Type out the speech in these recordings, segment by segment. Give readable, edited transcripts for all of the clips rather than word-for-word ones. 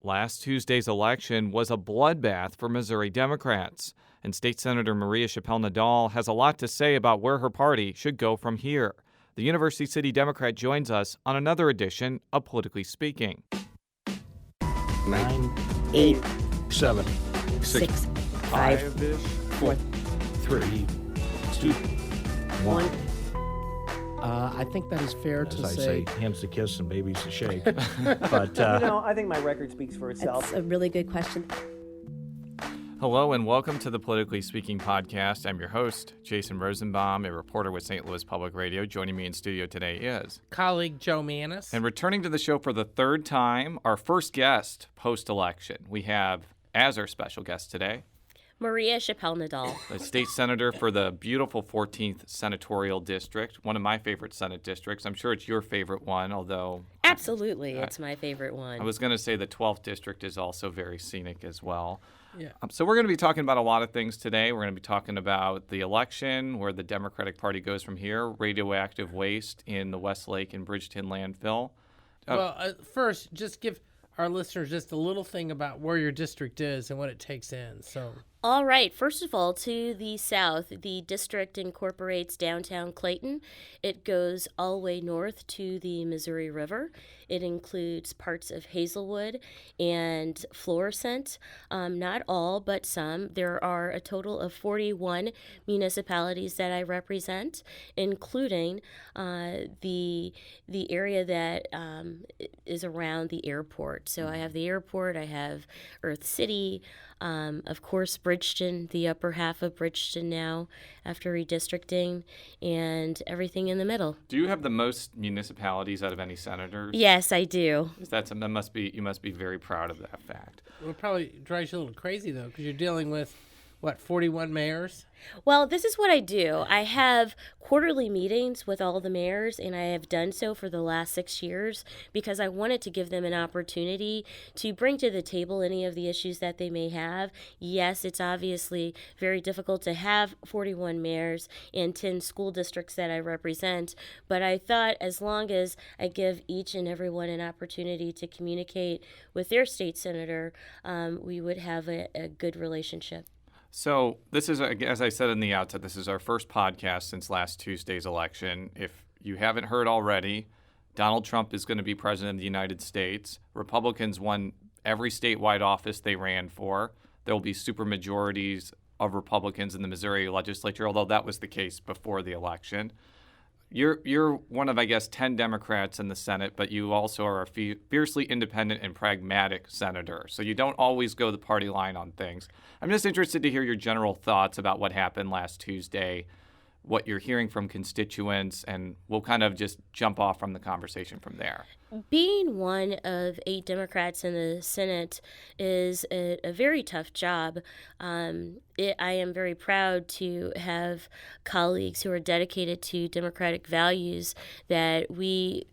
Last Tuesday's election was a bloodbath for Missouri Democrats, and State Senator Maria Chappelle-Nadal has a lot to say about where her party should go from here. The University City Democrat joins us on another edition of Politically Speaking. 9, 8, 7, 6, 5, 4, 3, 2, 1. I think that is fair As to I say. say, hands to kiss and babies to shake. But I think my record speaks for itself. That's a really good question. Hello and welcome to the Politically Speaking podcast. I'm your host, Jason Rosenbaum, a reporter with St. Louis Public Radio. Joining me in studio today is colleague Joe Mannies. And returning to the show for the third time, our first guest post-election. We have, as our special guest today, Maria Chappelle-Nadal. the state senator for the beautiful 14th Senatorial District, one of my favorite Senate districts. I'm sure it's your favorite one, although... Absolutely, it's my favorite one. I was going to say the 12th district is also very scenic as well. Yeah. So we're going to be talking about a lot of things today. We're going to be talking about the election, where the Democratic Party goes from here, radioactive waste in the Westlake and Bridgeton landfill. First, just give our listeners just a little thing about where your district is and what it takes in. So. All right. First of all, to the south, the district incorporates downtown Clayton. It goes all the way north to the Missouri River. It includes parts of Hazelwood and Florissant. Not all, but some. There are a total of 41 municipalities that I represent, including the area that is around the airport. So I have the airport, I have Earth City, of course, Bridgeton, the upper half of Bridgeton now after redistricting, and everything in the middle. Do you have the most municipalities out of any senators? Yes, I do. You must be very proud of that fact. It probably drives you a little crazy, though, because you're dealing with, 41 mayors? Well, this is what I do. I have quarterly meetings with all the mayors, and I have done so for the last 6 years because I wanted to give them an opportunity to bring to the table any of the issues that they may have. Yes, it's obviously very difficult to have 41 mayors and 10 school districts that I represent, but I thought as long as I give each and every one an opportunity to communicate with their state senator, we would have a good relationship. So this is, as I said in the outset, this is our first podcast since last Tuesday's election. If you haven't heard already, Donald Trump is going to be president of the United States. Republicans won every statewide office they ran for. There will be supermajorities of Republicans in the Missouri legislature, although that was the case before the election. You're one of, I guess, 10 Democrats in the Senate, but you also are a fiercely independent and pragmatic senator. So you don't always go the party line on things. I'm just interested to hear your general thoughts about what happened last Tuesday, what you're hearing from constituents, and we'll kind of just jump off from the conversation from there. Being one of 8 Democrats in the Senate is a very tough job. I am very proud to have colleagues who are dedicated to democratic values that we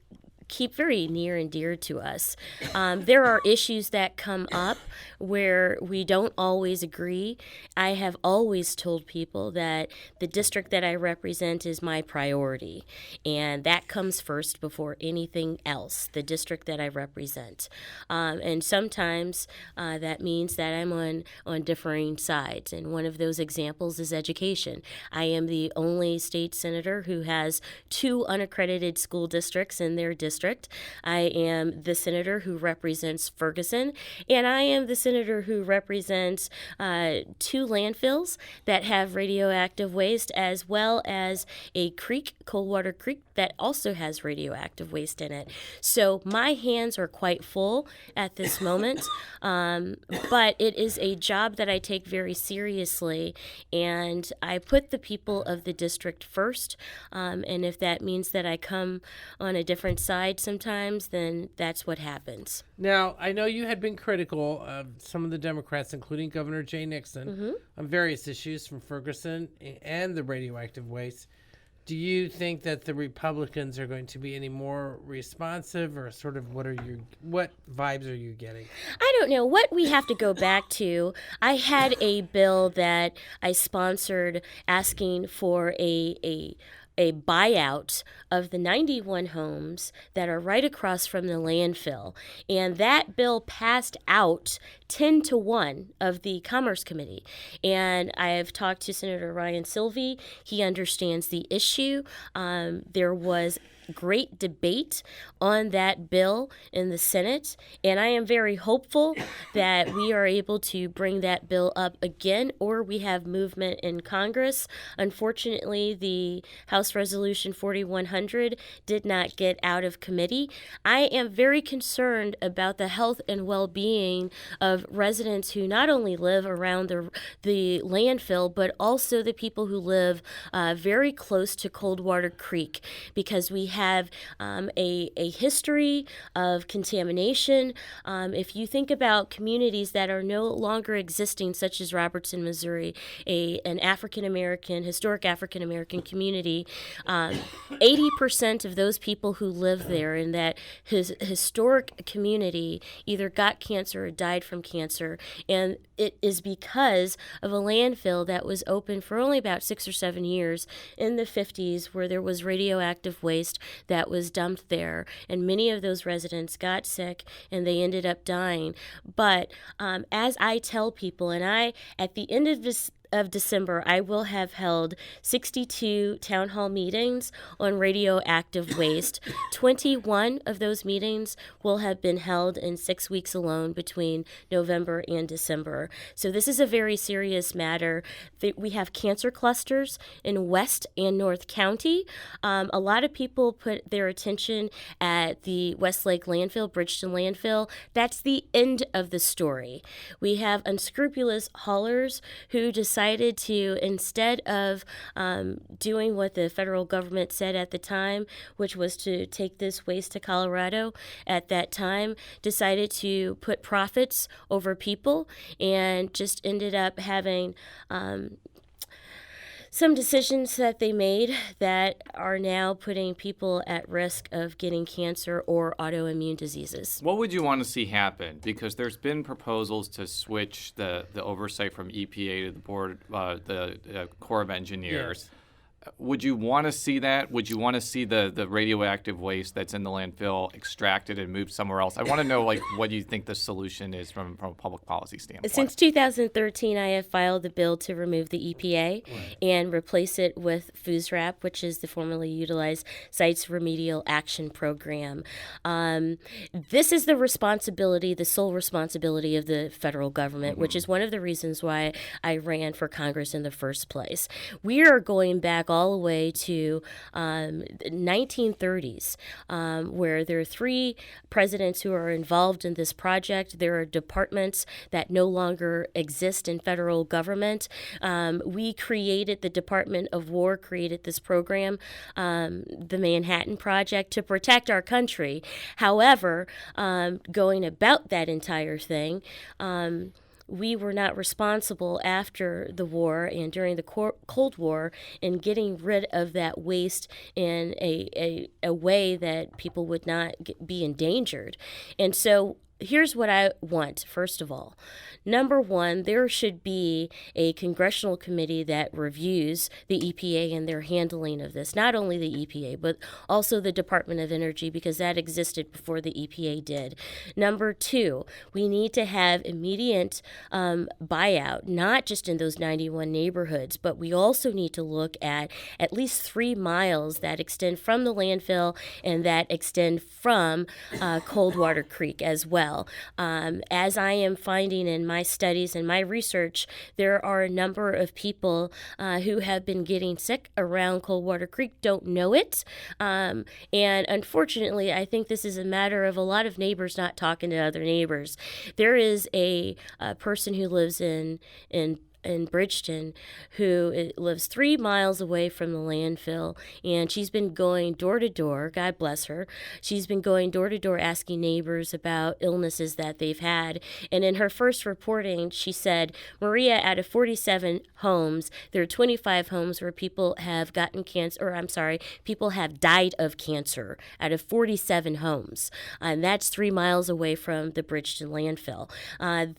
keep very near and dear to us. There are issues that come up where we don't always agree. I have always told people that the district that I represent is my priority, and that comes first before anything else, the district that I represent. And sometimes that means that I'm on differing sides, and one of those examples is education. I am the only state senator who has 2 unaccredited school districts in their district. I am the senator who represents Ferguson, and I am the senator who represents 2 landfills that have radioactive waste, as well as a creek, Coldwater Creek, that also has radioactive waste in it. So my hands are quite full at this moment, but it is a job that I take very seriously, and I put the people of the district first, and if that means that I come on a different side sometimes, then that's what happens. Now, I know you had been critical of some of the Democrats, including Governor Jay Nixon, on various issues from Ferguson and the radioactive waste. Do you think that the Republicans are going to be any more responsive, or sort of what vibes are you getting? I don't know. What we have to go back to, I had a bill that I sponsored asking for a a buyout of the 91 homes that are right across from the landfill. And that bill passed out 10-1 of the Commerce Committee. And I have talked to Senator Ryan Silvey. He understands the issue. There was great debate on that bill in the Senate, and I am very hopeful that we are able to bring that bill up again, or we have movement in Congress. Unfortunately, the House Resolution 4100 did not get out of committee. I am very concerned about the health and well-being of residents who not only live around the landfill, but also the people who live very close to Coldwater Creek, because we have a history of contamination. If you think about communities that are no longer existing, such as Robertson, Missouri, an historic African American community, 80% of those people who live there in that historic community either got cancer or died from cancer, and it is because of a landfill that was open for only about 6 or 7 years in the 50s, where there was radioactive waste that was dumped there, and many of those residents got sick and they ended up dying. But as I tell people, and at the end of December, I will have held 62 town hall meetings on radioactive waste. 21 of those meetings will have been held in 6 weeks alone between November and December. So this is a very serious matter. We have cancer clusters in West and North County. A lot of people put their attention at the Westlake landfill, Bridgeton landfill. That's the end of the story. We have unscrupulous haulers who decided to, instead of doing what the federal government said at the time, which was to take this waste to Colorado, at that time decided to put profits over people, and just ended up having some decisions that they made that are now putting people at risk of getting cancer or autoimmune diseases. What would you want to see happen? Because there's been proposals to switch the oversight from EPA to the board, the Corps of Engineers. Yes. Would you want to see that? Would you want to see the radioactive waste that's in the landfill extracted and moved somewhere else? I want to know, what do you think the solution is from a public policy standpoint? Since 2013, I have filed a bill to remove the EPA and replace it with FUSRAP, which is the formerly utilized Sites Remedial Action Program. This is the sole responsibility of the federal government, which is one of the reasons why I ran for Congress in the first place. We are going back all the way to 1930s, where there are 3 presidents who are involved in this project. There are departments that no longer exist in federal government. We created, the Department of War created this program, the Manhattan Project, to protect our country. However, going about that entire thing, we were not responsible after the war and during the Cold War in getting rid of that waste in a way that people would not be endangered. And so here's what I want, first of all. Number one, there should be a congressional committee that reviews the EPA and their handling of this. Not only the EPA, but also the Department of Energy, because that existed before the EPA did. Number two, we need to have immediate buyout, not just in those 91 neighborhoods, but we also need to look at least 3 miles that extend from the landfill and that extend from Coldwater Creek as well. As I am finding in my studies and my research, there are a number of people who have been getting sick around Coldwater Creek, don't know it. And unfortunately, I think this is a matter of a lot of neighbors not talking to other neighbors. There is a person who lives in Bridgeton who lives 3 miles away from the landfill, and she's been going door to door, God bless her. She's been going door to door asking neighbors about illnesses that they've had. And in her first reporting, she said, Maria, out of 47 homes, there are 25 homes where people have gotten cancer, people have died of cancer out of 47 homes. And that's 3 miles away from the Bridgeton landfill.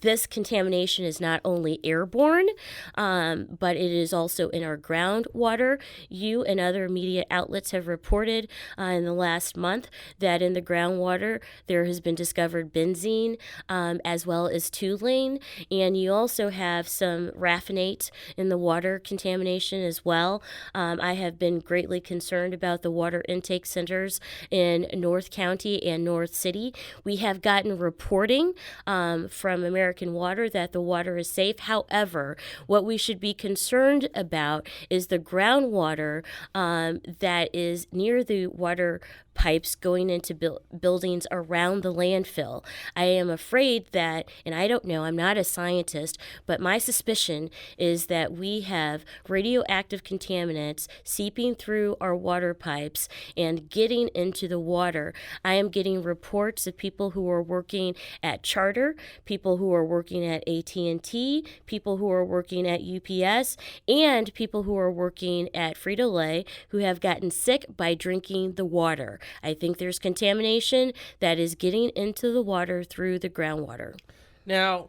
This contamination is not only airborne, but it is also in our groundwater. You and other media outlets have reported in the last month that in the groundwater there has been discovered benzene as well as toluene, and you also have some raffinate in the water contamination as well. I have been greatly concerned about the water intake centers in North County and North City. We have gotten reporting from American Water that the water is safe. However, what we should be concerned about is the groundwater that is near the water pipes going into buildings around the landfill. I am afraid that, and I don't know, I'm not a scientist, but my suspicion is that we have radioactive contaminants seeping through our water pipes and getting into the water. I am getting reports of people who are working at Charter, people who are working at AT&T, people who are working at UPS, and people who are working at Frito-Lay who have gotten sick by drinking the water. I think there's contamination that is getting into the water through the groundwater. Now,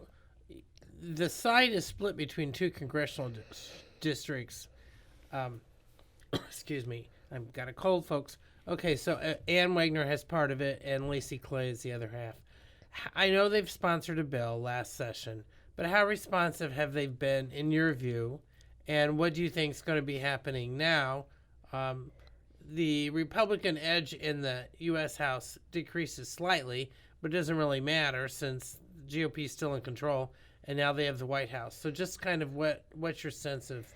the site is split between two congressional districts. Excuse me, I've got a cold, folks. Okay, so Ann Wagner has part of it, and Lacey Clay is the other half. I know they've sponsored a bill last session, but how responsive have they been, in your view, and what do you think is going to be happening now? The Republican edge in the U.S. House decreases slightly, but it doesn't really matter since the GOP is still in control, and now they have the White House. So just kind of what's your sense of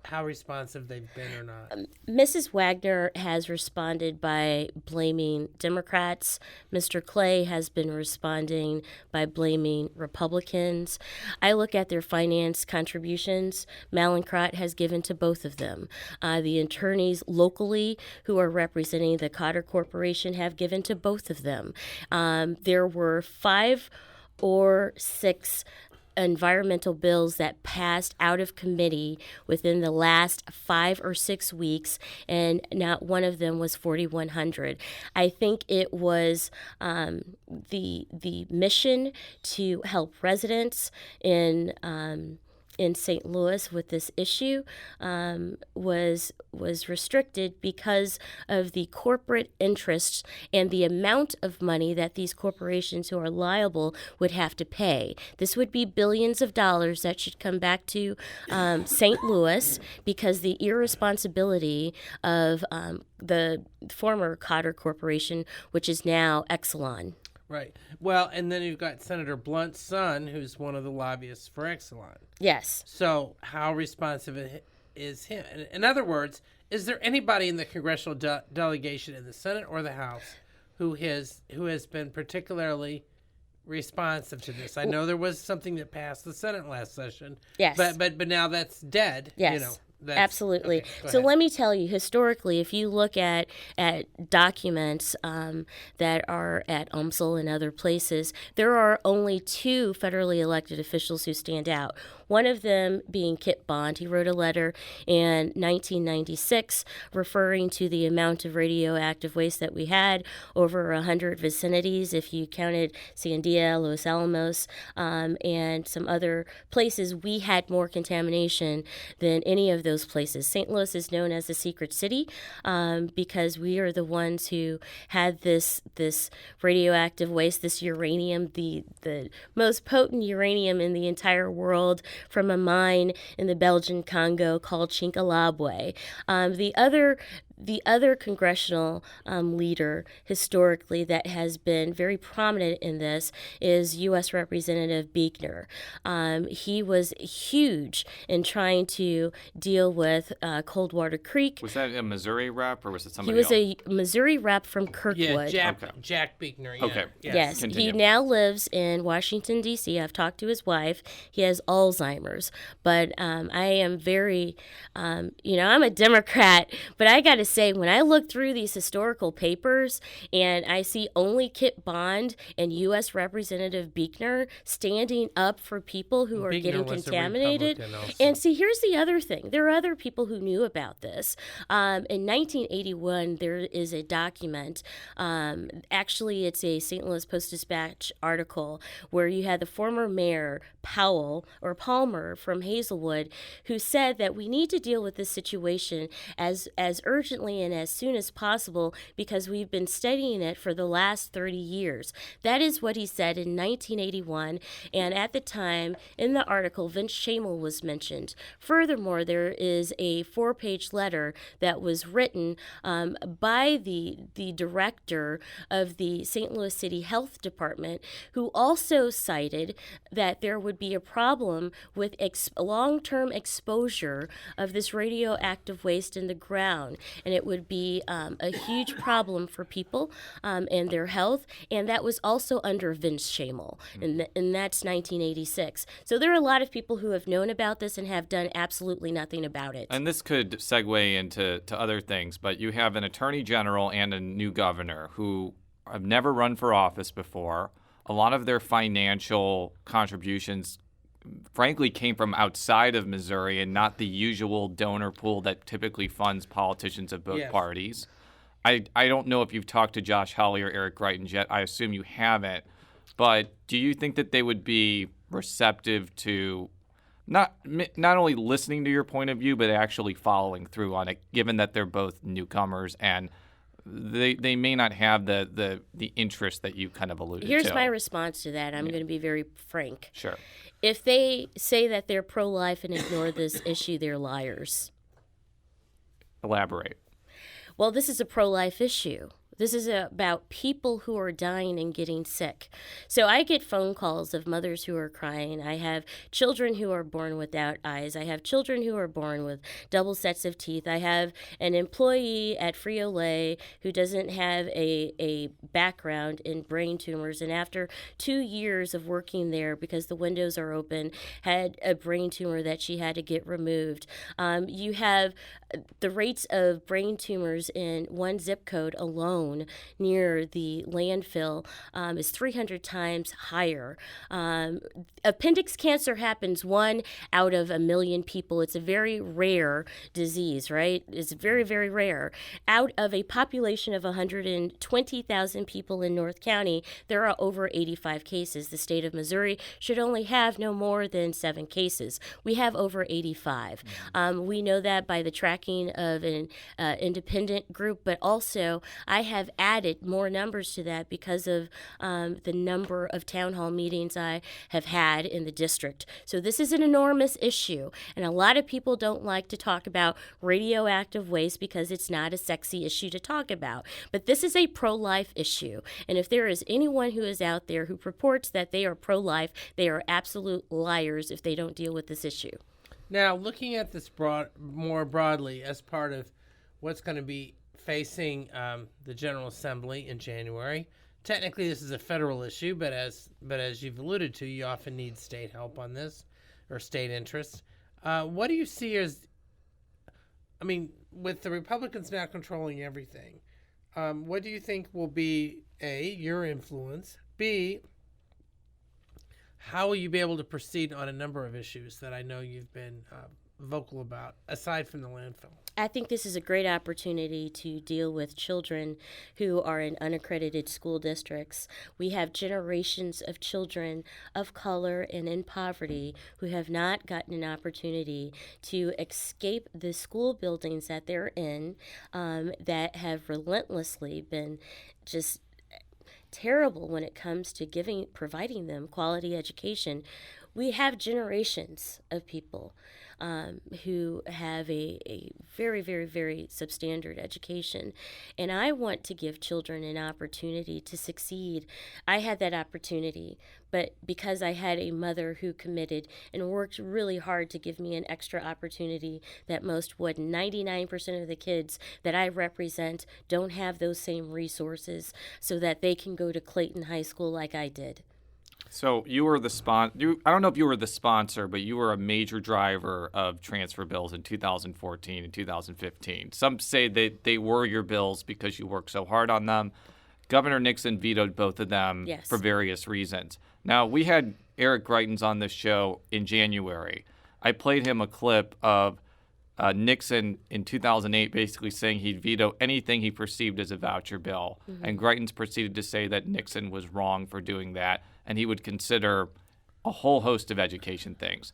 how responsive they've been or not? Mrs. Wagner has responded by blaming Democrats. Mr. Clay has been responding by blaming Republicans. I look at their finance contributions. Mallinckrodt has given to both of them. The attorneys locally who are representing the Cotter Corporation have given to both of them. There were 5 or 6 environmental bills that passed out of committee within the last 5 or 6 weeks, and not one of them was 4100. I think it was the mission to help residents in St. Louis with this issue was restricted because of the corporate interests and the amount of money that these corporations who are liable would have to pay. This would be billions of dollars that should come back to St. Louis because the irresponsibility of the former Cotter Corporation, which is now Exelon. Right. Well, and then you've got Senator Blunt's son, who's one of the lobbyists for Exelon. Yes. So how responsive is him? In other words, is there anybody in the congressional delegation in the Senate or the House who has been particularly responsive to this? I know there was something that passed the Senate last session. Yes. But now that's dead. Yes. You know. Absolutely. Okay, so ahead. let me tell you, historically, if you look at documents that are at UMSL and other places, there are only 2 federally elected officials who stand out. One of them being Kit Bond. He wrote a letter in 1996 referring to the amount of radioactive waste that we had, over 100 vicinities, if you counted Sandia, Los Alamos, and some other places. We had more contamination than any of those places. St. Louis is known as the secret city because we are the ones who had this radioactive waste, this uranium, the most potent uranium in the entire world, from a mine in the Belgian Congo called Chinkalabwe. The other congressional leader historically that has been very prominent in this is U.S. Representative Buechner. He was huge in trying to deal with Coldwater Creek. Was that a Missouri rep or was it somebody He was else? a Missouri rep from Kirkwood. Yeah, Okay. Jack Buechner. Yeah. Okay. Yes, Continue. he now lives in Washington, D.C. I've talked to his wife. He has Alzheimer's. But I am very, I'm a Democrat, but I got to say, when I look through these historical papers and I see only Kit Bond and U.S. Representative Buechner standing up for people who are Buechner getting was a contaminated. Republican also. And see, here's the other thing. There are other people who knew about this. In 1981, there is a document. Actually, it's a St. Louis Post-Dispatch article where you had the former mayor, Palmer from Hazelwood, who said that we need to deal with this situation as urgently and as soon as possible because we've been studying it for the last 30 years. That is what he said in 1981, and at the time, in the article, Vince Schamel was mentioned. Furthermore, there is a 4-page letter that was written by the director of the St. Louis City Health Department, who also cited that there would be a problem with long-term exposure of this radioactive waste in the ground, and it would be a huge problem for people and their health, and that was also under Vince Schamel, and that's 1986. So there are a lot of people who have known about this and have done absolutely nothing about it. And this could segue into other things, but you have an attorney general and a new governor who have never run for office before. A lot of their financial contributions, frankly, came from outside of Missouri and not the usual donor pool that typically funds politicians of both parties. I don't know if you've talked to Josh Hawley or Eric Greitens yet. I assume you haven't. But do you think that they would be receptive to not only listening to your point of view, but actually following through on it, given that they're both newcomers and they may not have the interest that you kind of alluded to? Here's my response to that. I'm going to be very frank. Sure. If they say that they're pro-life and ignore this issue, they're liars. Elaborate. Well, this is a pro-life issue. This is about people who are dying and getting sick. So I get phone calls of mothers who are crying. I have children who are born without eyes. I have children who are born with double sets of teeth. I have an employee at Frito-Lay who doesn't have a background in brain tumors, and after 2 years of working there, because the windows are open, had a brain tumor that she had to get removed. You have the rates of brain tumors in one zip code alone near the landfill is 300 times higher. Appendix cancer happens 1 out of 1 million people. It's a very rare disease, right? It's very, very rare. Out of a population of 120,000 people in North County, there are over 85 cases. The state of Missouri should only have no more than 7 cases. We have over 85. We know that by the tracking of an independent group, but also I have added more numbers to that because of the number of town hall meetings I have had in the district. So this is an enormous issue, and a lot of people don't like to talk about radioactive waste because it's not a sexy issue to talk about. But this is a pro-life issue, and if there is anyone who is out there who purports that they are pro-life, they are absolute liars if they don't deal with this issue. Now, looking at this more broadly as part of what's going to be facing the General Assembly in January, technically this is a federal issue, but as you've alluded to, you often need state help on this, or state interest. What do you see as, I mean, with the Republicans now controlling everything, what do you think will be, A, your influence, B, how will you be able to proceed on a number of issues that I know you've been vocal about, aside from the landfill? I think this is a great opportunity to deal with children who are in unaccredited school districts. We have generations of children of color and in poverty who have not gotten an opportunity to escape the school buildings that they're in, that have relentlessly been just terrible when it comes to providing them quality education. We have generations of people who have a very, very, very substandard education. And I want to give children an opportunity to succeed. I had that opportunity, but because I had a mother who committed and worked really hard to give me an extra opportunity that most would, 99% of the kids that I represent don't have those same resources so that they can go to Clayton High School like I did. So you were the I don't know if you were the sponsor, but you were a major driver of transfer bills in 2014 and 2015. Some say that they were your bills because you worked so hard on them. Governor Nixon vetoed both of them for various reasons. Now, we had Eric Greitens on this show in January. I played him a clip of Nixon in 2008 basically saying he'd veto anything he perceived as a voucher bill. And Greitens proceeded to say that Nixon was wrong for doing that, and he would consider a whole host of education things.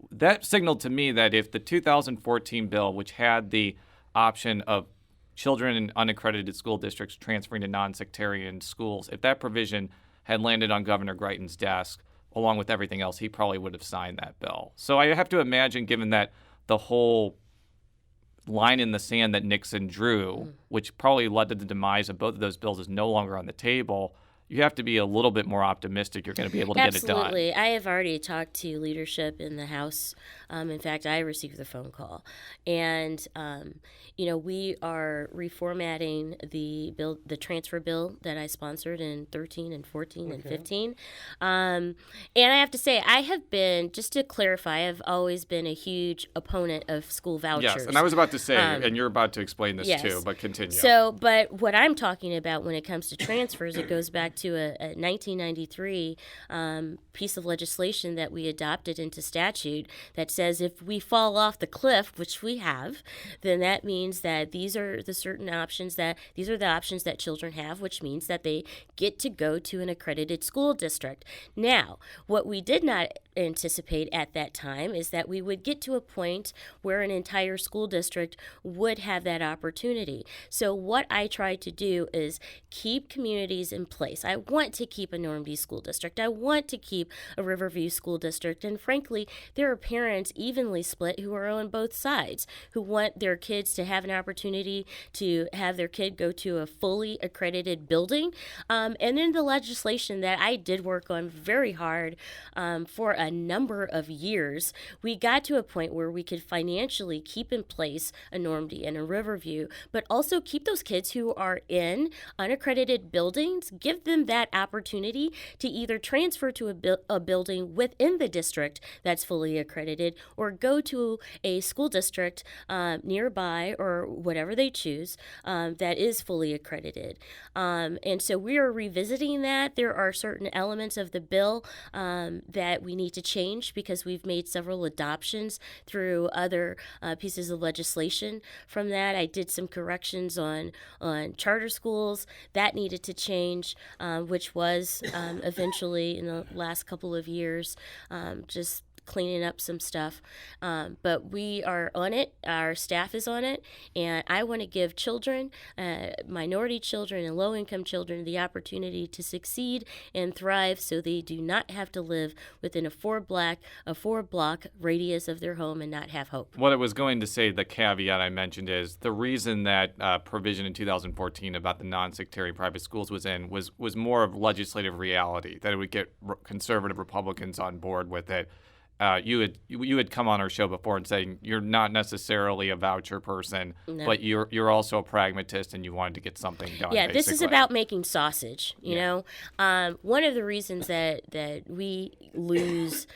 That signaled to me that if the 2014 bill, which had the option of children in unaccredited school districts transferring to non-sectarian schools, if that provision had landed on Governor Greitens' desk, along with everything else, he probably would have signed that bill. So I have to imagine, given that the whole line in the sand that Nixon drew, which probably led to the demise of both of those bills, is no longer on the table, you have to be a little bit more optimistic you're going to be able to get it done. Absolutely. I have already talked to leadership in the House. In fact, I received the phone call. And, we are reformatting the transfer bill that I sponsored in 13 and 14 and 15. And I have to say, I have been, just to clarify, I've always been a huge opponent of school vouchers. Yes, and I was about to say, and you're about to explain this too, but continue. So, but what I'm talking about when it comes to transfers, it goes back to a 1993 piece of legislation that we adopted into statute that says if we fall off the cliff, which we have, then that means that these are the options that children have, which means that they get to go to an accredited school district. Now, what we did not anticipate at that time is that we would get to a point where an entire school district would have that opportunity. So what I tried to do is keep communities in place. I want to keep a Normandy school district. I want to keep a Riverview school district. And frankly, there are parents evenly split who are on both sides, who want their kids to have an opportunity to have their kid go to a fully accredited building. And then the legislation that I did work on very hard for a number of years, we got to a point where we could financially keep in place a Normandy and a Riverview, but also keep those kids who are in unaccredited buildings, give them that opportunity to either transfer to a building within the district that's fully accredited or go to a school district nearby or whatever they choose that is fully accredited. And so we are revisiting that. There are certain elements of the bill that we need to change because we've made several adoptions through other pieces of legislation from that. I did some corrections on charter schools. That needed to change, which was eventually in the last couple of years just cleaning up some stuff. But we are on it. Our staff is on it. And I want to give children, minority children and low-income children, the opportunity to succeed and thrive so they do not have to live within a four-block radius of their home and not have hope. What I was going to say, the caveat I mentioned is the reason that provision in 2014 about the non-sectarian private schools was in was more of legislative reality, that it would get conservative Republicans on board with it. You had come on our show before and saying you're not necessarily a voucher person, but you're also a pragmatist and you wanted to get something done. Yeah, basically. This is about making sausage. You know, one of the reasons that we lose.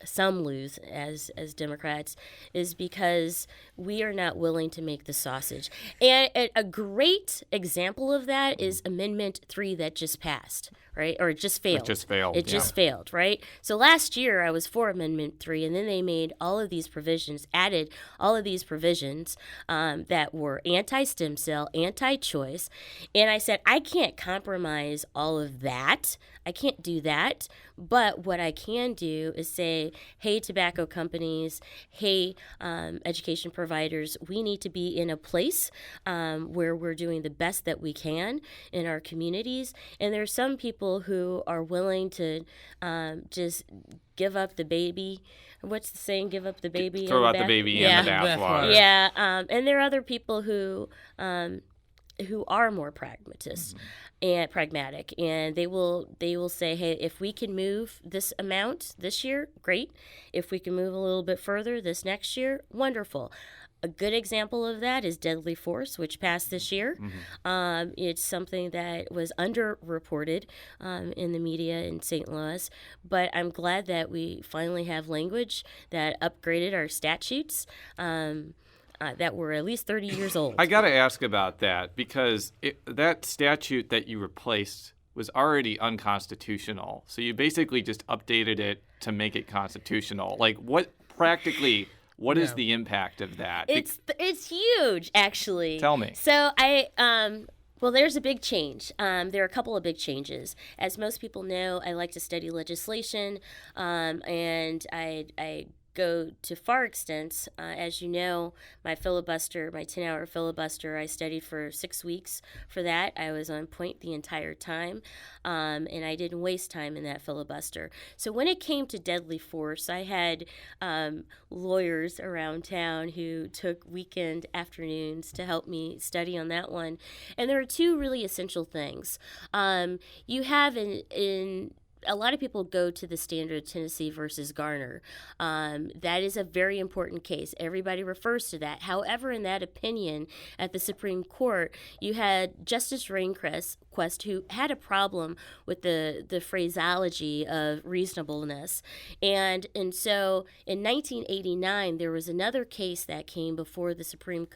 Some lose as Democrats is because we are not willing to make the sausage. And a great example of that is Amendment 3 that just passed, right? Or it just failed. It just failed, right? So last year I was for Amendment 3, and then they made all of these provisions, added all of these provisions that were anti-stem cell, anti-choice. And I said, I can't compromise all of that. I can't do that. But what I can do is say, hey, tobacco companies, hey, education providers, we need to be in a place where we're doing the best that we can in our communities. And there are some people who are willing to just give up the baby. What's the saying? Give up the baby. Throw out the baby and the bathwater. Yeah. And there are other people who are more pragmatists and pragmatic, and they will say, hey, if we can move this amount this year, great. If we can move a little bit further this next year, wonderful. A good example of that is deadly force, which passed this year. It's something that was underreported in the media in St. Louis, but I'm glad that we finally have language that upgraded our statutes that were at least 30 years old. I got to ask about that because that statute that you replaced was already unconstitutional. So you basically just updated it to make it constitutional. Like, what practically... What is the impact of that? It's huge, actually. Tell me. So well, there's a big change. There are a couple of big changes. As most people know, I like to study legislation, and I go to far extents. As you know, my 10-hour filibuster, I studied for 6 weeks for that. I was on point the entire time, and I didn't waste time in that filibuster. So when it came to deadly force, I had lawyers around town who took weekend afternoons to help me study on that one. And there are two really essential things. You have in a lot of people go to the standard of Tennessee versus Garner. That is a very important case. Everybody refers to that. However, in that opinion at the Supreme Court, you had Justice Rehnquist, who had a problem with the phraseology of reasonableness. And so in 1989, there was another case that came before the Supreme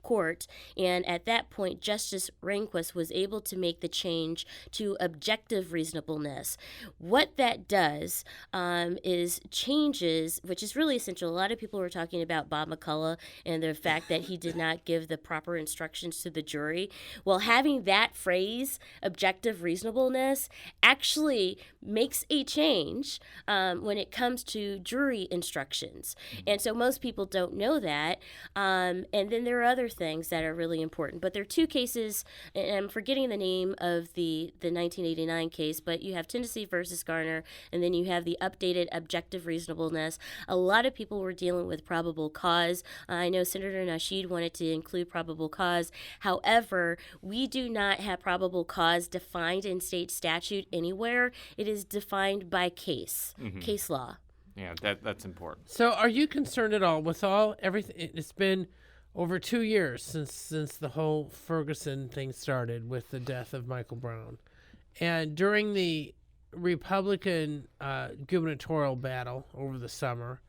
Court. And at that point, Justice Rehnquist was able to make the change to objective reasonableness. What that does is changes, which is really essential. A lot of people were talking about Bob McCullough and the fact that he did not give the proper instructions to the jury. Well, having that phrase, objective reasonableness, actually makes a change when it comes to jury instructions. And so most people don't know that. And then there are other things that are really important. But there are two cases, and I'm forgetting the name of the 1989 case, but you have Tennessee versus Garner, and then you have the updated objective reasonableness. A lot of people were dealing with probable cause. I know Senator Nasheed wanted to include probable cause. However, we do not have probable cause defined in state statute anywhere. It is defined by case law. Yeah, that's important. So are you concerned at all with everything? It's been over 2 years since the whole Ferguson thing started with the death of Michael Brown. And during the Republican gubernatorial battle over the summer,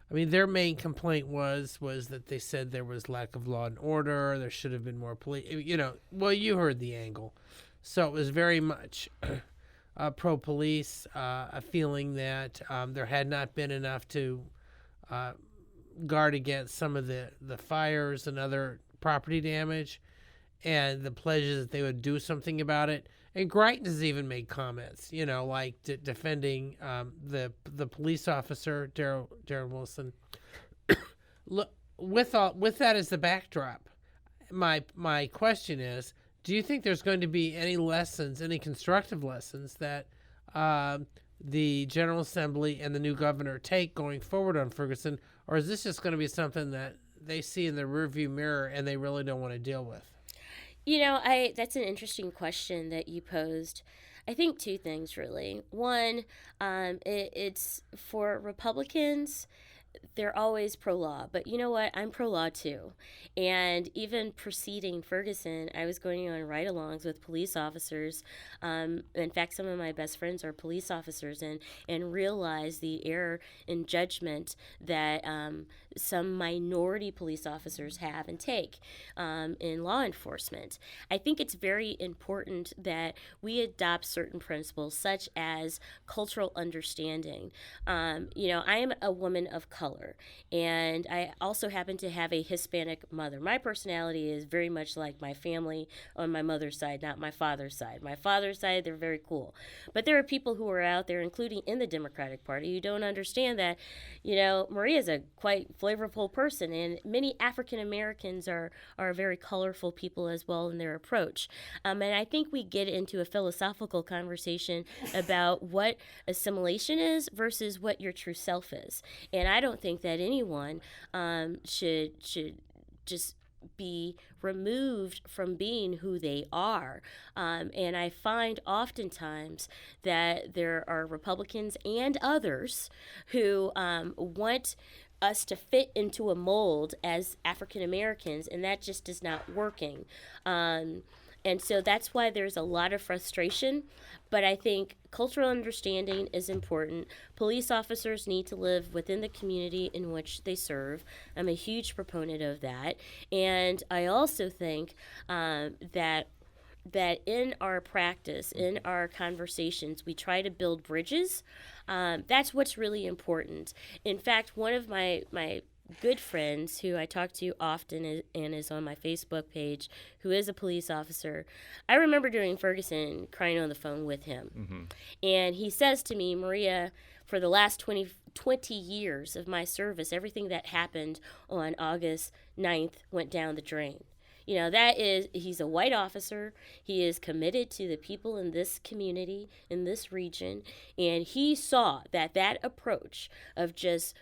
I mean, their main complaint was that they said there was lack of law and order. There should have been more police. Well, you heard the angle. So it was very much pro-police, a feeling that there had not been enough to guard against some of the fires and other property damage, and the pledges that they would do something about it. And Greitens has even made comments, like defending the police officer, Darren Wilson. Look, with that as the backdrop, my question is, do you think there's going to be any constructive lessons that the General Assembly and the new governor take going forward on Ferguson, or is this just going to be something that they see in the rearview mirror and they really don't want to deal with? That's an interesting question that you posed. I think two things, really. One, it's for Republicans, they're always pro-law, but you know what? I'm pro-law too. And even preceding Ferguson, I was going on ride-alongs with police officers. In fact, some of my best friends are police officers, and realized the error in judgment that some minority police officers have and take in law enforcement. I think it's very important that we adopt certain principles, such as cultural understanding. I am a woman of color, and I also happen to have a Hispanic mother. My personality is very much like my family on my mother's side, not my father's side. My father's side, they're very cool. But there are people who are out there, including in the Democratic Party, who don't understand that, Maria's a quite flavorful person, and many African Americans are very colorful people as well in their approach. And I think we get into a philosophical conversation about what assimilation is versus what your true self is. And I don't think that anyone should just be removed from being who they are. And I find oftentimes that there are Republicans and others who want us to fit into a mold as African Americans, and that just is not working. And so that's why there's a lot of frustration. But I think cultural understanding is important. Police officers need to live within the community in which they serve. I'm a huge proponent of that. And I also think that in our practice, in our conversations, we try to build bridges. That's what's really important. In fact, one of my good friends who I talk to often and is on my Facebook page, who is a police officer, I remember during Ferguson crying on the phone with him. Mm-hmm. And he says to me, Maria, for the last 20 years of my service, everything that happened on August 9th went down the drain. You know, he's a white officer. He is committed to the people in this community, in this region. And he saw that approach of just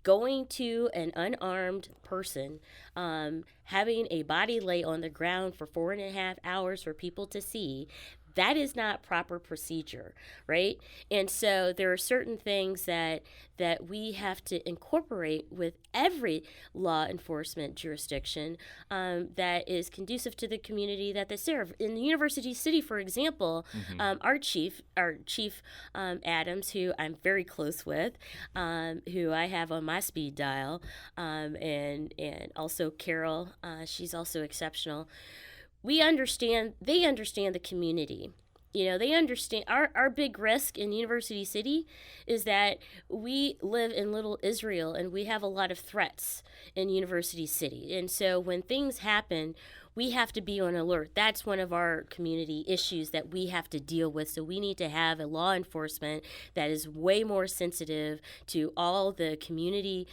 going to an unarmed person, having a body lay on the ground for 4.5 hours for people to see, that is not proper procedure, right? And so there are certain things that we have to incorporate with every law enforcement jurisdiction that is conducive to the community that they serve. In the University City, for example, our chief Adams, who I'm very close with, who I have on my speed dial, and also Carol, she's also exceptional. They understand the community. You know, they understand our big risk in University City is that we live in Little Israel and we have a lot of threats in University City. And so when things happen, we have to be on alert. That's one of our community issues that we have to deal with. So we need to have a law enforcement that is way more sensitive to all the community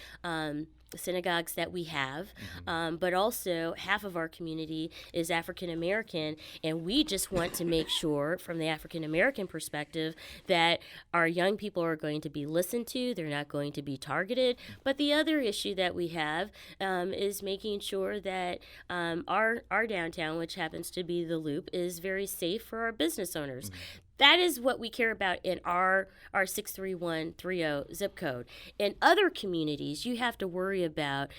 synagogues that we have, but also half of our community is African American, and we just want to make sure from the African American perspective that our young people are going to be listened to, they're not going to be targeted. But the other issue that we have is making sure that our downtown, which happens to be the Loop, is very safe for our business owners. That is what we care about in our 63130 zip code. In other communities, you have to worry about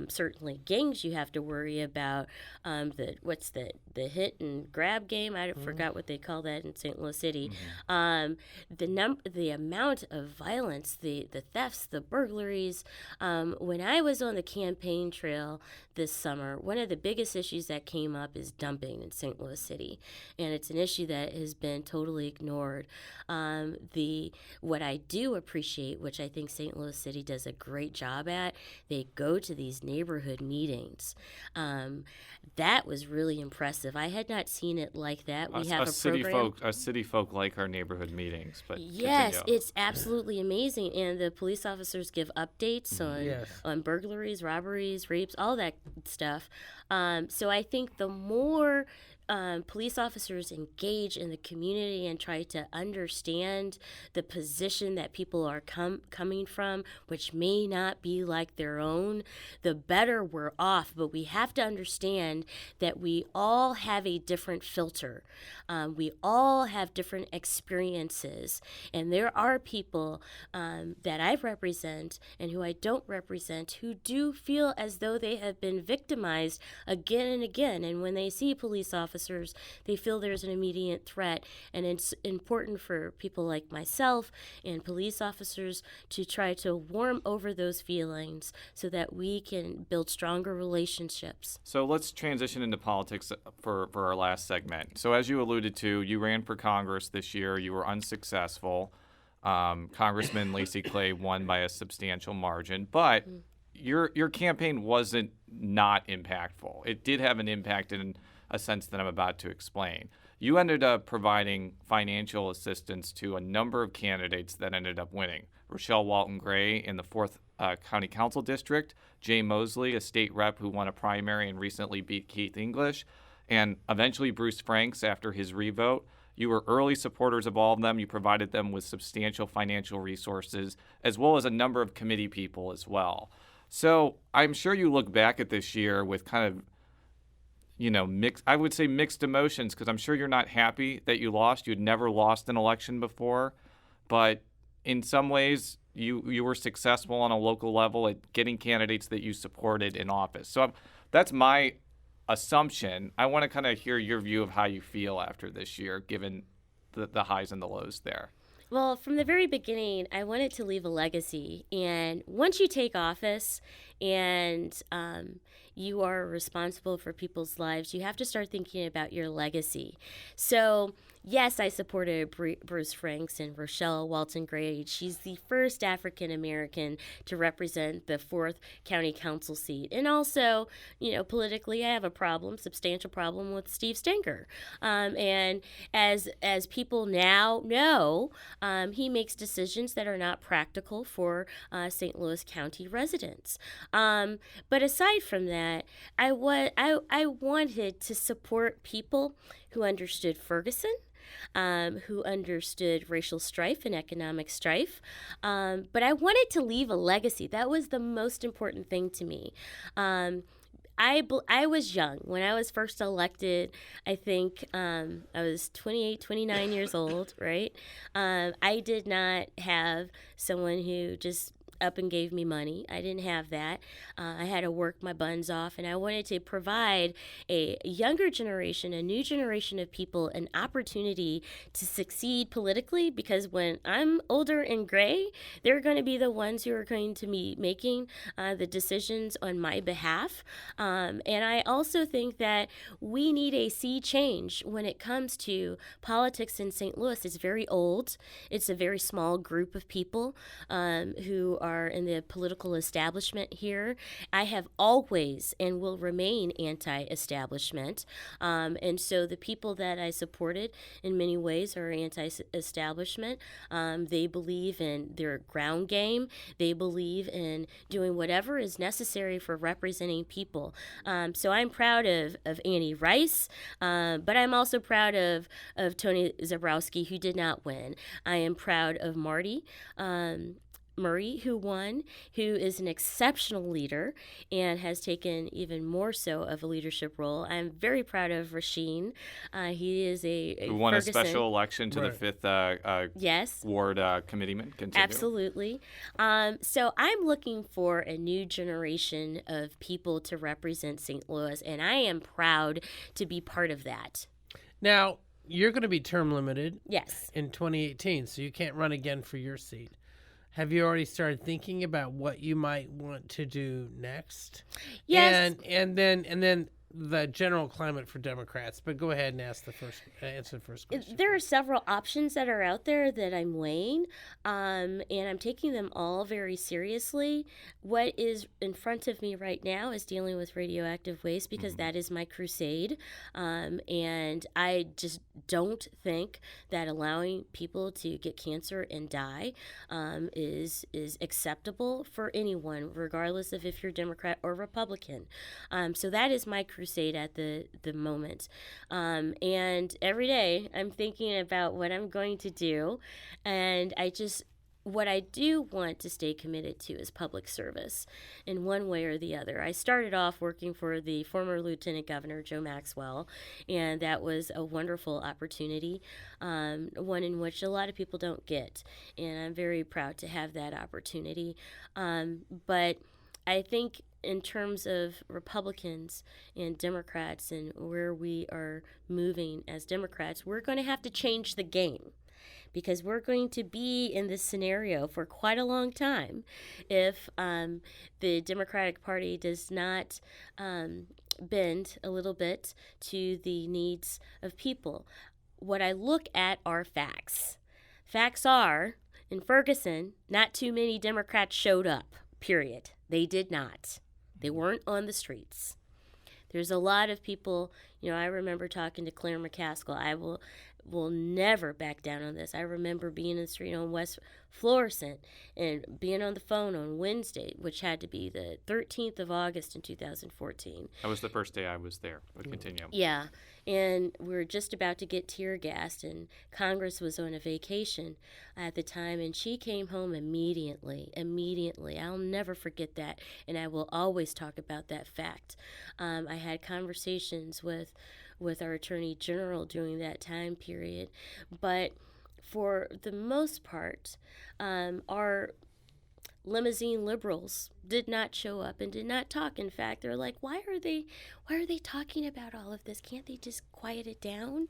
certainly gangs. You have to worry about the hit and grab game. I forgot what they call that in St. Louis City. The amount of violence, the thefts, the burglaries. When I was on the campaign trail this summer, one of the biggest issues that came up is dumping in St. Louis City, and it's an issue that has been totally ignored. What I do appreciate, which I think St. Louis City does a great job at, they go to these neighborhood meetings. That was really impressive. I had not seen it like that. We have a program. City folk like our neighborhood meetings, but yes, continue. It's absolutely amazing, and the police officers give updates on burglaries, robberies, rapes, all that stuff. So I think the more police officers engage in the community and try to understand the position that people are coming from, which may not be like their own, the better we're off. But we have to understand that we all have a different filter. We all have different experiences. And there are people that I represent and who I don't represent who do feel as though they have been victimized again and again. And when they see police officers, they feel there's an immediate threat, and it's important for people like myself and police officers to try to warm over those feelings so that we can build stronger relationships. So let's transition into politics for our last segment. So as you alluded to, you ran for Congress this year. You were unsuccessful. Congressman Lacey Clay won by a substantial margin, but your campaign wasn't not impactful. It did have an impact in a sense that I'm about to explain. You ended up providing financial assistance to a number of candidates that ended up winning. Rochelle Walton Gray in the 4th County Council District, Jay Mosley, a state rep who won a primary and recently beat Keith English, and eventually Bruce Franks after his revote. You were early supporters of all of them. You provided them with substantial financial resources, as well as a number of committee people as well. So I'm sure you look back at this year with kind of mixed emotions, because I'm sure you're not happy that you lost. You'd never lost an election before. But in some ways, you were successful on a local level at getting candidates that you supported in office. So that's my assumption. I want to kind of hear your view of how you feel after this year, given the highs and the lows there. Well, from the very beginning, I wanted to leave a legacy. And once you take office and you are responsible for people's lives, you have to start thinking about your legacy. So, yes, I supported Bruce Franks and Rochelle Walton Gray. She's the first African American to represent the 4th County Council seat. And also, politically, I have a substantial problem with Steve Stenger. And as people now know, he makes decisions that are not practical for St. Louis County residents. But aside from that, I wanted to support people who understood Ferguson, who understood racial strife and economic strife. But I wanted to leave a legacy. That was the most important thing to me. I was young. When I was first elected, I think I was 28, 29 years old, right? I did not have someone who just up and gave me money. I didn't have that. I had to work my buns off, and I wanted to provide a younger generation, a new generation of people, an opportunity to succeed politically, because when I'm older and gray, they're going to be the ones who are going to be making the decisions on my behalf. And I also think that we need a sea change when it comes to politics in St. Louis. It's very old. It's a very small group of people who are in the political establishment here. I have always and will remain anti-establishment. And so the people that I supported in many ways are anti-establishment. They believe in their ground game. They believe in doing whatever is necessary for representing people. So I'm proud of Annie Rice, but I'm also proud of Tony Zabrowski, who did not win. I am proud of Marty Murray, who won, who is an exceptional leader and has taken even more so of a leadership role. I'm very proud of Rasheen. He is who won Ferguson. A special election to the 5th yes. Ward committeeman. Continue. Absolutely. So I'm looking for a new generation of people to represent St. Louis, and I am proud to be part of that. Now, you're going to be term limited. Yes. In 2018, so you can't run again for your seat. Have you already started thinking about what you might want to do next? Yes. And then the general climate for Democrats. But go ahead and answer the first question. There are several options that are out there that I'm weighing, and I'm taking them all very seriously. What is in front of me right now is dealing with radioactive waste, because that is my crusade, and I just don't think that allowing people to get cancer and die is acceptable for anyone, regardless of if you're Democrat or Republican. So that is my crusade at the moment. And every day I'm thinking about what I'm going to do, and what I do want to stay committed to is public service in one way or the other. I started off working for the former Lieutenant Governor, Joe Maxwell, and that was a wonderful opportunity, one in which a lot of people don't get, and I'm very proud to have that opportunity. But I think in terms of Republicans and Democrats and where we are moving as Democrats, we're going to have to change the game, because we're going to be in this scenario for quite a long time if the Democratic Party does not bend a little bit to the needs of people. What I look at are facts. Facts are, in Ferguson, not too many Democrats showed up, period. They did not. They weren't on the streets. There's a lot of people, I remember talking to Claire McCaskill. I will never back down on this. I remember being in the street on West Florissant and being on the phone on Wednesday, which had to be the 13th of August in 2014. That was the first day I was there. But continue. Yeah, and we were just about to get tear gassed, and Congress was on a vacation at the time, and she came home immediately. I'll never forget that, and I will always talk about that fact. I had conversations with our Attorney General during that time period, but for the most part, our limousine liberals did not show up and did not talk. In fact, they're like, why are they talking about all of this? Can't they just quiet it down?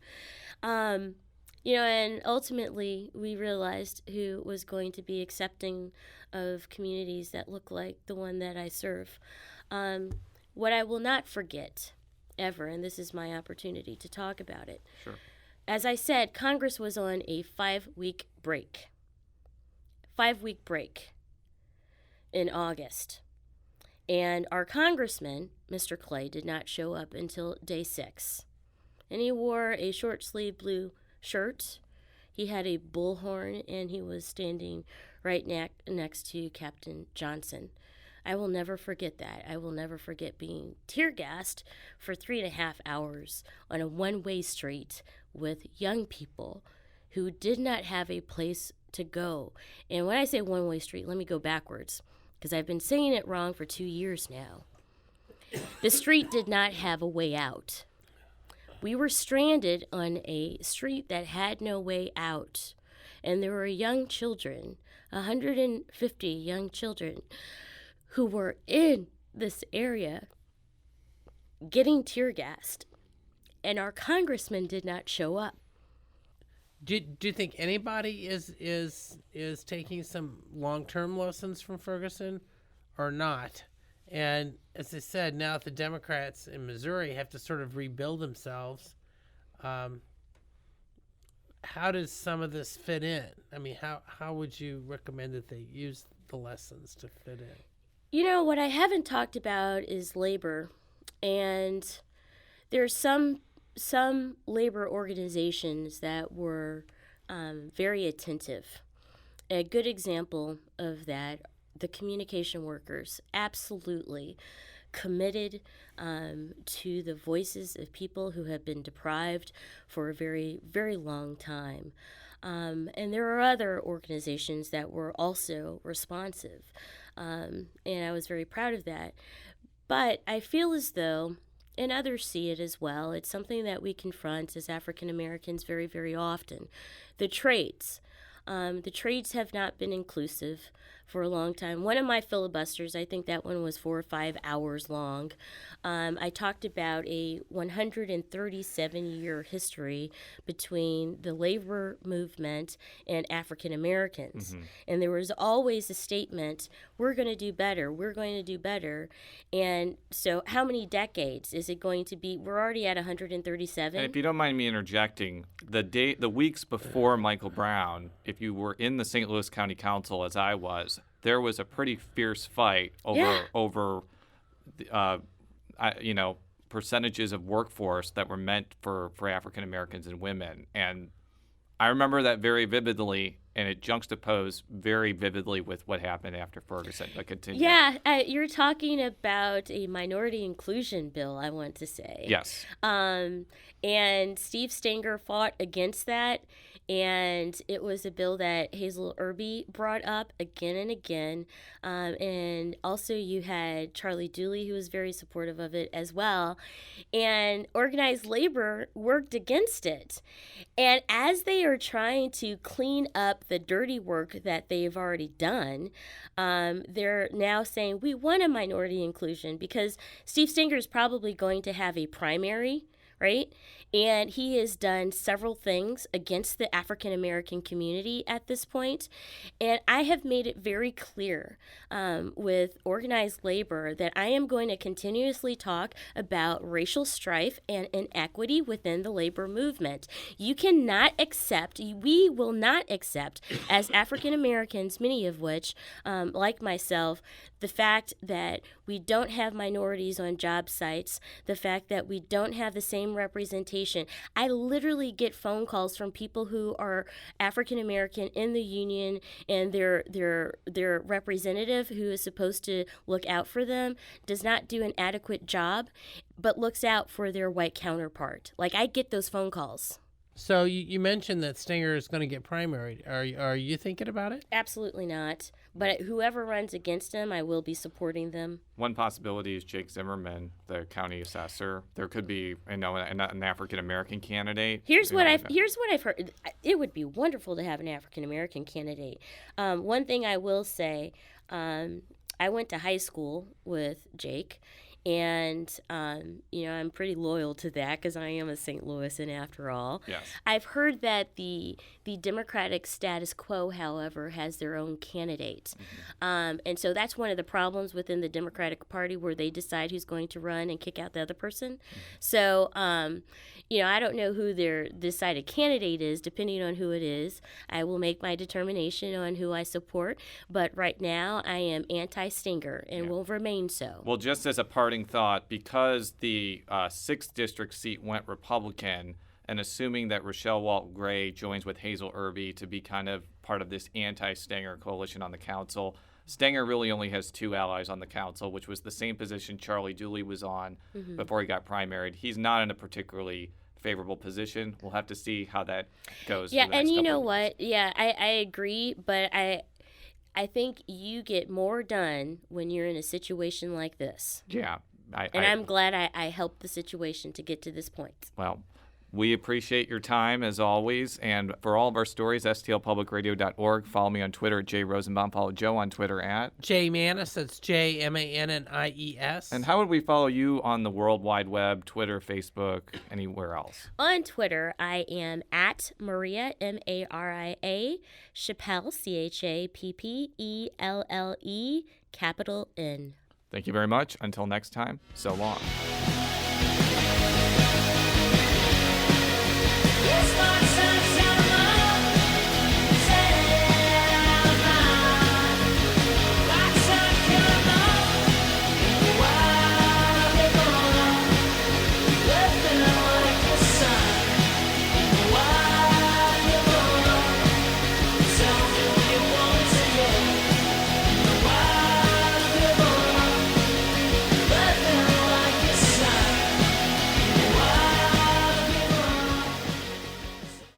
And ultimately we realized who was going to be accepting of communities that look like the one that I serve. What I will not forget ever, and this is my opportunity to talk about it. Sure. As I said, Congress was on a 5-week break. 5-week break in August. And our congressman, Mr. Clay, did not show up until day 6. And he wore a short-sleeved blue shirt. He had a bullhorn, and he was standing right next to Captain Johnson. I will never forget that. I will never forget being tear-gassed for 3.5 hours on a one-way street with young people who did not have a place to go. And when I say one-way street, let me go backwards, because I've been saying it wrong for 2 years now. The street did not have a way out. We were stranded on a street that had no way out. And there were young children, 150 young children, who were in this area getting tear gassed, and our congressman did not show up. Do you think anybody is taking some long-term lessons from Ferguson or not? And as I said, now the Democrats in Missouri have to sort of rebuild themselves. How does some of this fit in? I mean, how would you recommend that they use the lessons to fit in? What I haven't talked about is labor, and there's some labor organizations that were very attentive. A good example of that, the communication workers, absolutely committed to the voices of people who have been deprived for a very, very long time. And there are other organizations that were also responsive. And I was very proud of that. But I feel as though, and others see it as well, it's something that we confront as African Americans very, very often. The trades. The trades have not been inclusive for a long time. One of my filibusters, I think that one was 4 or 5 hours long. I talked about a 137-year history between the labor movement and African Americans. Mm-hmm. And there was always a statement, we're going to do better, we're going to do better. And so how many decades is it going to be? We're already at 137. And if you don't mind me interjecting, the weeks before Michael Brown, if you were in the St. Louis County Council, as I was, there was a pretty fierce fight over percentages of workforce that were meant for African Americans and women. And I remember that very vividly, and it juxtaposed very vividly with what happened after Ferguson. But continue. Yeah, you're talking about a minority inclusion bill, I want to say. Yes. And Steve Stenger fought against that. And it was a bill that Hazel Irby brought up again and again. And also you had Charlie Dooley, who was very supportive of it as well. And organized labor worked against it. And as they are trying to clean up the dirty work that they've already done, they're now saying, we want a minority inclusion, because Steve Stenger is probably going to have a primary, right? And he has done several things against the African American community at this point. And I have made it very clear with organized labor that I am going to continuously talk about racial strife and inequity within the labor movement. You cannot accept, we will not accept, as African Americans, many of which, like myself, the fact that we don't have minorities on job sites, the fact that we don't have the same representation. I literally get phone calls from people who are African American in the union, and their representative, who is supposed to look out for them, does not do an adequate job, but looks out for their white counterpart. Like, I get those phone calls. So you mentioned that Stenger is going to get primaried. Are you thinking about it? Absolutely not. But whoever runs against him, I will be supporting them. One possibility is Jake Zimmerman, the county assessor. There could be, an African American candidate. Here's what I've heard. It would be wonderful to have an African American candidate. One thing I will say, I went to high school with Jake, and I'm pretty loyal to that because I am a St. Louisan after all. Yes. I've heard that the Democratic status quo, however, has their own candidate, and so that's one of the problems within the Democratic Party, where they decide who's going to run and kick out the other person. So I don't know who their decided candidate is. Depending on who it is, I will make my determination on who I support. But right now, I am anti-Stenger and will remain so. Well, just as a parting thought, because the 6th district seat went Republican, and assuming that Rochelle Walton Gray joins with Hazel Irby to be kind of part of this anti-Stenger coalition on the council, Stenger really only has 2 allies on the council, which was the same position Charlie Dooley was on before he got primaried. He's not in a particularly favorable position. We'll have to see how that goes. Yeah, for the next and you couple know of what? Yeah, I agree, but I think you get more done when you're in a situation like this. Yeah. I'm glad I helped the situation to get to this point. Well, we appreciate your time as always. And for all of our stories, stlpublicradio.org. Follow me on Twitter at @Rosenbaum. Follow Joe on Twitter at J Mannies. That's JMANNIES. And how would we follow you on the World Wide Web, Twitter, Facebook, anywhere else? On Twitter, I am at Maria, Maria, Chappelle, CHAPPELLE, capital N. Thank you very much. Until next time, so long. Yes,